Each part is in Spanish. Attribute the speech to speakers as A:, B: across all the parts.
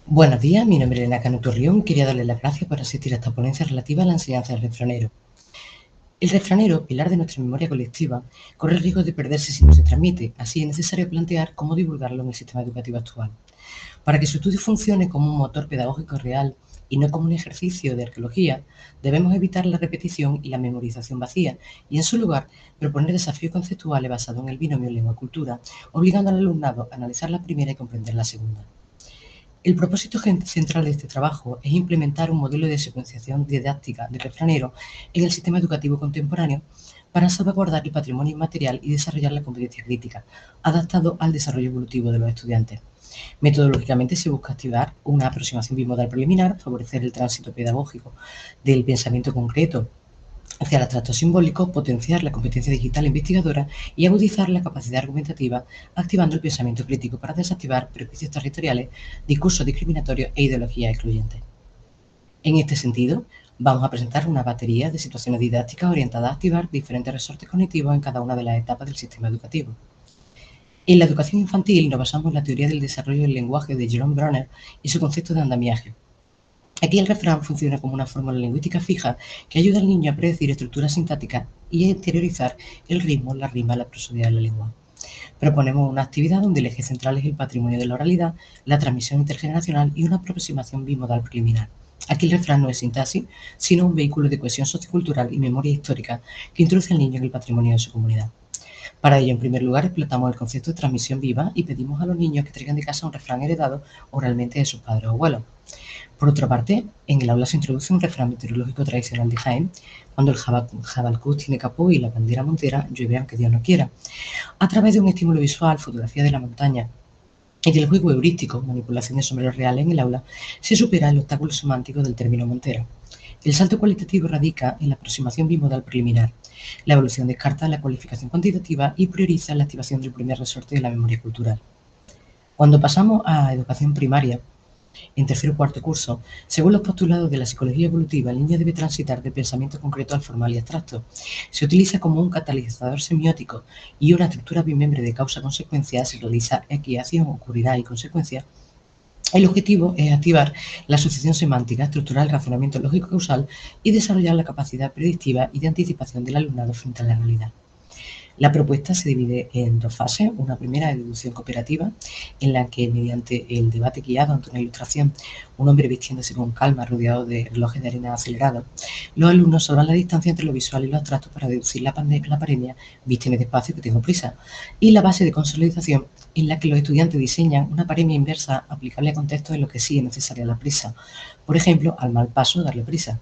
A: Buenos días, mi nombre es Elena Canuto-Rión y quería darle las gracias por asistir a esta ponencia relativa a la enseñanza del refranero. El refranero, pilar de nuestra memoria colectiva, corre el riesgo de perderse si no se transmite, así es necesario plantear cómo divulgarlo en el sistema educativo actual. Para que su estudio funcione como un motor pedagógico real y no como un ejercicio de arqueología, debemos evitar la repetición y la memorización vacía y, en su lugar, proponer desafíos conceptuales basados en el binomio lengua-cultura, obligando al alumnado a analizar la primera y comprender la segunda. El propósito central de este trabajo es implementar un modelo de secuenciación didáctica de refranero en el sistema educativo contemporáneo para salvaguardar el patrimonio inmaterial y desarrollar la competencia crítica, adaptado al desarrollo evolutivo de los estudiantes. Metodológicamente se busca activar una aproximación bimodal preliminar, favorecer el tránsito pedagógico del pensamiento concreto hacia el abstracto simbólico, potenciar la competencia digital investigadora y agudizar la capacidad argumentativa, activando el pensamiento crítico para desactivar prejuicios territoriales, discursos discriminatorios e ideologías excluyentes. En este sentido, vamos a presentar una batería de situaciones didácticas orientadas a activar diferentes resortes cognitivos en cada una de las etapas del sistema educativo. En la educación infantil nos basamos en la teoría del desarrollo del lenguaje de Jerome Bruner y su concepto de andamiaje. Aquí el refrán funciona como una fórmula lingüística fija que ayuda al niño a predecir estructuras sintácticas y a interiorizar el ritmo, la rima, la prosodía de la lengua. Proponemos una actividad donde el eje central es el patrimonio de la oralidad, la transmisión intergeneracional y una aproximación bimodal preliminar. Aquí el refrán no es sintaxis, sino un vehículo de cohesión sociocultural y memoria histórica que introduce al niño en el patrimonio de su comunidad. Para ello, en primer lugar, explotamos el concepto de transmisión viva y pedimos a los niños que traigan de casa un refrán heredado oralmente de sus padres o abuelos. Por otra parte, en el aula se introduce un refrán meteorológico tradicional de Jaén: cuando el jabalcuz tiene capó y la bandera montera, llueve aunque Dios no quiera. A través de un estímulo visual, fotografía de la montaña y del juego heurístico, manipulación de sombreros reales en el aula, se supera el obstáculo semántico del término montera. El salto cualitativo radica en la aproximación bimodal preliminar. La evolución descarta la cualificación cuantitativa y prioriza la activación del primer resorte de la memoria cultural. Cuando pasamos a educación primaria, en tercer o cuarto curso, según los postulados de la psicología evolutiva, el niño debe transitar del pensamiento concreto al formal y abstracto. Se utiliza como un catalizador semiótico y una estructura bimembre de causa-consecuencia. Se realiza equiación, ocurrirá y consecuencia. El objetivo es activar la asociación semántica, estructurar el razonamiento lógico-causal y desarrollar la capacidad predictiva y de anticipación del alumnado frente a la realidad. La propuesta se divide en dos fases. Una primera de deducción cooperativa, en la que, mediante el debate guiado ante una ilustración, un hombre vistiéndose con calma rodeado de relojes de arena acelerados, los alumnos salvan la distancia entre lo visual y lo abstracto para deducir la paremia: vísteme despacio que tengo prisa. Y la base de consolidación, en la que los estudiantes diseñan una paremia inversa aplicable a contextos en los que sí es necesaria la prisa. Por ejemplo, al mal paso, darle prisa.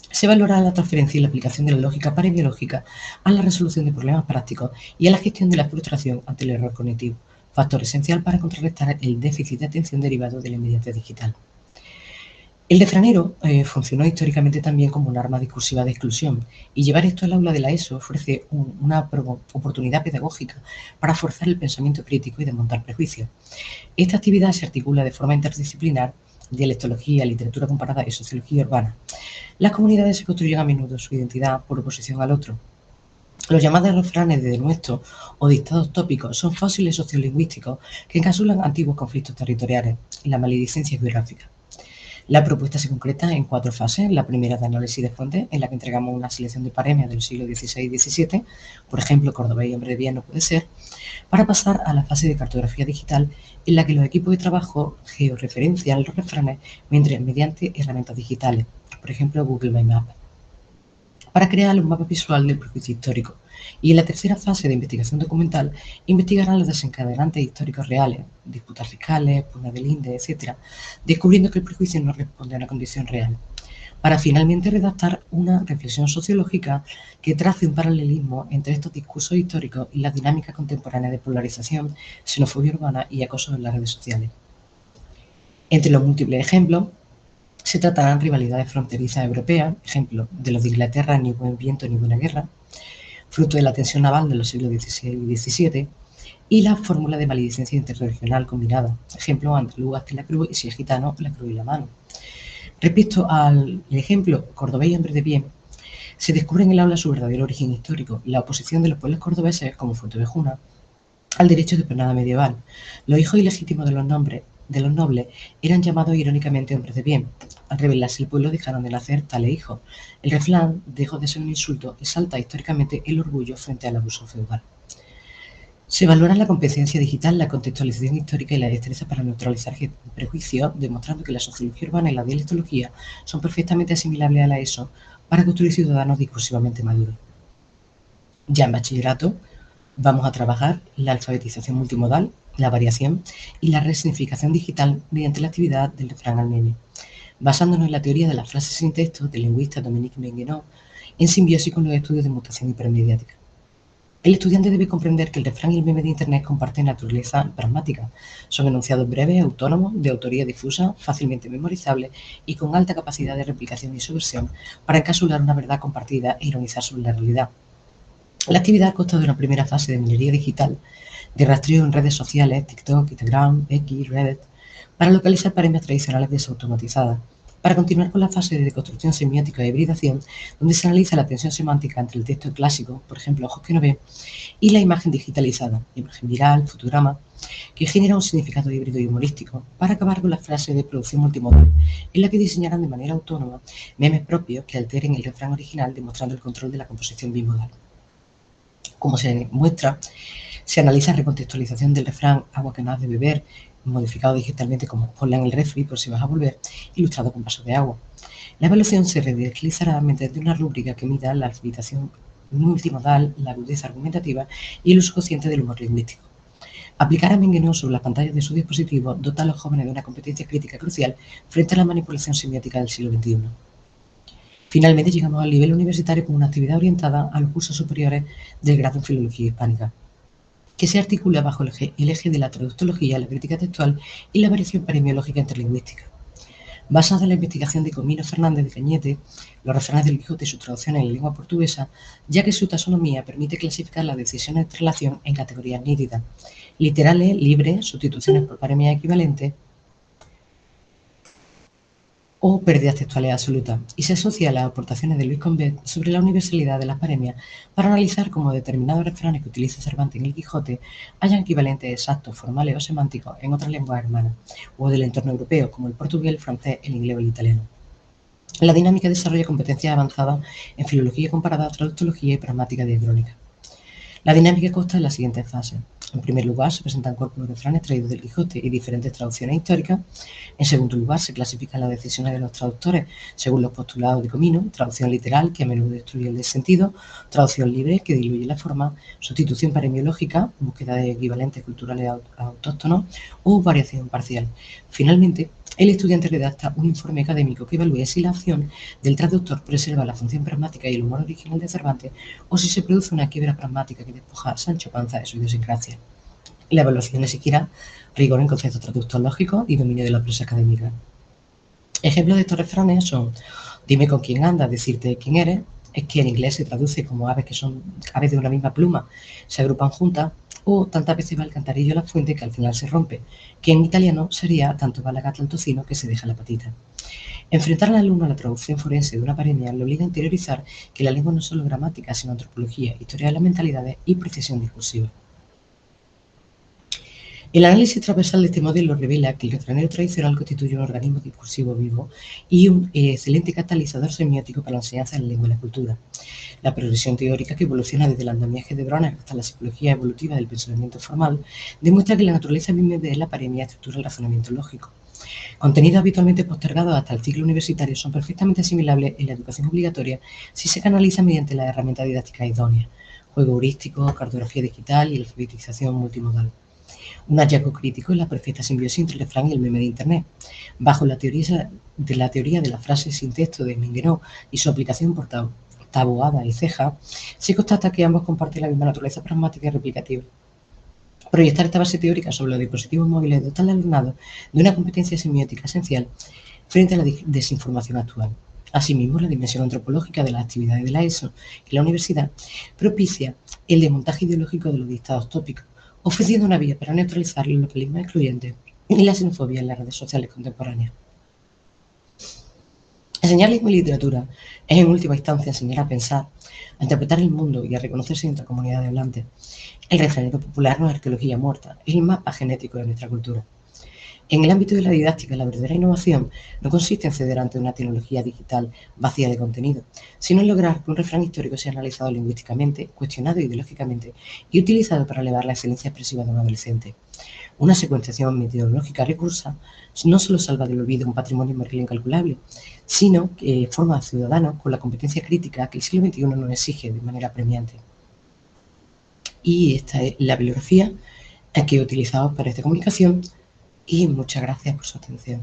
A: Se valora la transferencia y la aplicación de la lógica paremiológica a la resolución de problemas prácticos y a la gestión de la frustración ante el error cognitivo, factor esencial para contrarrestar el déficit de atención derivado de la inmediatez digital. El refranero funcionó históricamente también como un arma discursiva de exclusión, y llevar esto al aula de la ESO ofrece una oportunidad pedagógica para forzar el pensamiento crítico y desmontar prejuicios. Esta actividad se articula de forma interdisciplinar: dialectología, literatura comparada y sociología urbana. Las comunidades se construyen a menudo su identidad por oposición al otro. Los llamados refranes de denuestos o dictados tópicos son fósiles sociolingüísticos que encapsulan antiguos conflictos territoriales y la maledicencia geográfica. La propuesta se concreta en 4 fases. La primera, de análisis de fuentes, en la que entregamos una selección de paremias del siglo XVI y XVII, por ejemplo, Córdoba y hombre de bien no puede ser, para pasar a la fase de cartografía digital, en la que los equipos de trabajo georreferencian los refranes mediante herramientas digitales, por ejemplo, Google My Map, para crear un mapa visual del prejuicio histórico. Y en la tercera fase de investigación documental, investigarán los desencadenantes históricos reales, disputas fiscales, pugnas del INDE, etc., descubriendo que el prejuicio no responde a una condición real, para finalmente redactar una reflexión sociológica que trace un paralelismo entre estos discursos históricos y las dinámicas contemporáneas de polarización, xenofobia urbana y acoso en las redes sociales. Entre los múltiples ejemplos, se tratarán rivalidades fronterizas europeas, ejemplo de los de Inglaterra: ni buen viento ni buena guerra, fruto de la tensión naval de los siglos XVI y XVII, y la fórmula de maledicencia interregional combinada, ejemplo andaluz hasta la cruz, y si es gitano, la cruz y la mano. Respecto al ejemplo cordobés y hombre de bien, se descubre en el aula su verdadero origen histórico, la oposición de los pueblos cordobeses, como Fuenteovejuna, al derecho de pernada medieval. Los hijos ilegítimos de los nombres de los nobles eran llamados irónicamente hombres de bien. Al rebelarse el pueblo dejaron de nacer tales hijos. El refrán dejó de ser un insulto y exalta históricamente el orgullo frente al abuso feudal. Se valoran la competencia digital, la contextualización histórica y la destreza para neutralizar prejuicios, demostrando que la sociología urbana y la dialectología son perfectamente asimilables a la ESO para construir ciudadanos discursivamente maduros. Ya en bachillerato vamos a trabajar la alfabetización multimodal, la variación y la resignificación digital mediante la actividad del refrán al meme, basándonos en la teoría de las frases sin texto del lingüista Dominique Menguenot, en simbiosis con los estudios de mutación hipermediática. El estudiante debe comprender que el refrán y el meme de Internet comparten naturaleza pragmática. Son enunciados breves, autónomos, de autoría difusa, fácilmente memorizables y con alta capacidad de replicación y subversión para encapsular una verdad compartida e ironizar sobre la realidad. La actividad consta de una primera fase de minería digital, de rastreo en redes sociales, TikTok, Instagram, X, Reddit, para localizar paremias tradicionales desautomatizadas, para continuar con la fase de deconstrucción semiótica e hibridación, donde se analiza la tensión semántica entre el texto clásico, por ejemplo, ojos que no ven, y la imagen digitalizada, imagen viral, fotograma, que genera un significado híbrido y humorístico, para acabar con la fase de producción multimodal, en la que diseñarán de manera autónoma memes propios que alteren el refrán original, demostrando el control de la composición bimodal. Como se muestra, se analiza la recontextualización del refrán agua que no has de beber, modificado digitalmente como ponla en el refri por si vas a volver, ilustrado con vasos de agua. La evaluación se realizará mediante una rúbrica que mida la alfabetización multimodal, la agudeza argumentativa y el uso consciente del humor lingüístico. Aplicar a Menguenot sobre las pantallas de su dispositivo dota a los jóvenes de una competencia crítica crucial frente a la manipulación semiótica del siglo XXI. Finalmente llegamos al nivel universitario con una actividad orientada a los cursos superiores del grado en Filología Hispánica, que se articula bajo el eje de la traductología, la crítica textual y la variación paremiológica interlingüística. Basada en la investigación de Comino Fernández de Cañete, los refranes del Quijote y sus traducciones en lengua portuguesa, ya que su taxonomía permite clasificar las decisiones de relación en categorías nítidas, literales, libres, sustituciones por paremias equivalentes o pérdidas textuales absolutas, y se asocia a las aportaciones de Luis Combet sobre la universalidad de las paremias para analizar cómo determinados refranes que utiliza Cervantes en el Quijote hayan equivalentes exactos, formales o semánticos en otras lenguas hermanas, o del entorno europeo, como el portugués, el francés, el inglés o el italiano. La dinámica desarrolla competencias avanzadas en filología comparada, traductología y pragmática diacrónica. La dinámica consta en las siguientes fases. En primer lugar, se presentan corpus de refranes traídos del Quijote y diferentes traducciones históricas. En segundo lugar, se clasifican las decisiones de los traductores según los postulados de Comino, traducción literal, que a menudo destruye el sentido, traducción libre, que diluye la forma, sustitución paremiológica, búsqueda de equivalentes culturales autóctonos o variación parcial. Finalmente, el estudiante redacta un informe académico que evalúe si la acción del traductor preserva la función pragmática y el humor original de Cervantes o si se produce una quiebra pragmática que despoja a Sancho Panza de su idiosincrasia. La evaluación exigirá rigor en conceptos traductológicos y dominio de la prosa académica. Ejemplos de estos refranes son: dime con quién andas, decirte quién eres, es que en inglés se traduce como aves que son aves de una misma pluma, se agrupan juntas, o tantas veces va el cantarillo a la fuente que al final se rompe, que en italiano sería tanto va la gata al tocino que se deja la patita. Enfrentar al alumno a la traducción forense de una paremia le obliga a interiorizar que la lengua no es solo gramática, sino antropología, historia de las mentalidades y precisión discursiva. El análisis transversal de este modelo revela que el refranero tradicional constituye un organismo discursivo vivo y un excelente catalizador semiótico para la enseñanza de la lengua y la cultura. La progresión teórica, que evoluciona desde el andamiaje de Bronner hasta la psicología evolutiva del pensamiento formal, demuestra que la naturaleza misma de la paremia estructura el razonamiento lógico. Contenidos habitualmente postergados hasta el ciclo universitario son perfectamente asimilables en la educación obligatoria si se canalizan mediante las herramientas didácticas idóneas: juego heurístico, cartografía digital y alfabetización multimodal. Un hallazgo crítico es la perfecta simbiosis entre el refrán y el meme de Internet. Bajo la teoría de la frase sin texto de Menguenot y su aplicación por Taboada y Ceja, se constata que ambos comparten la misma naturaleza pragmática y replicativa. Proyectar esta base teórica sobre los dispositivos móviles dota al alumnado de una competencia semiótica esencial frente a la desinformación actual. Asimismo, la dimensión antropológica de las actividades de la ESO y la universidad propicia el desmontaje ideológico de los dictados tópicos, ofreciendo una vía para neutralizar el localismo excluyente y la xenofobia en las redes sociales contemporáneas. Enseñar lengua y literatura es, en última instancia, enseñar a pensar, a interpretar el mundo y a reconocerse entre comunidad de hablantes. El refranero popular no es arqueología muerta, es el mapa genético de nuestra cultura. En el ámbito de la didáctica, la verdadera innovación no consiste en ceder ante una tecnología digital vacía de contenido, sino en lograr que un refrán histórico sea analizado lingüísticamente, cuestionado ideológicamente y utilizado para elevar la excelencia expresiva de un adolescente. Una secuenciación metodológica recursa no solo salva del olvido un patrimonio inmortal incalculable, sino que forma a ciudadanos con la competencia crítica que el siglo XXI nos exige de manera apremiante. Y esta es la bibliografía que he utilizado para esta comunicación y muchas gracias por su atención.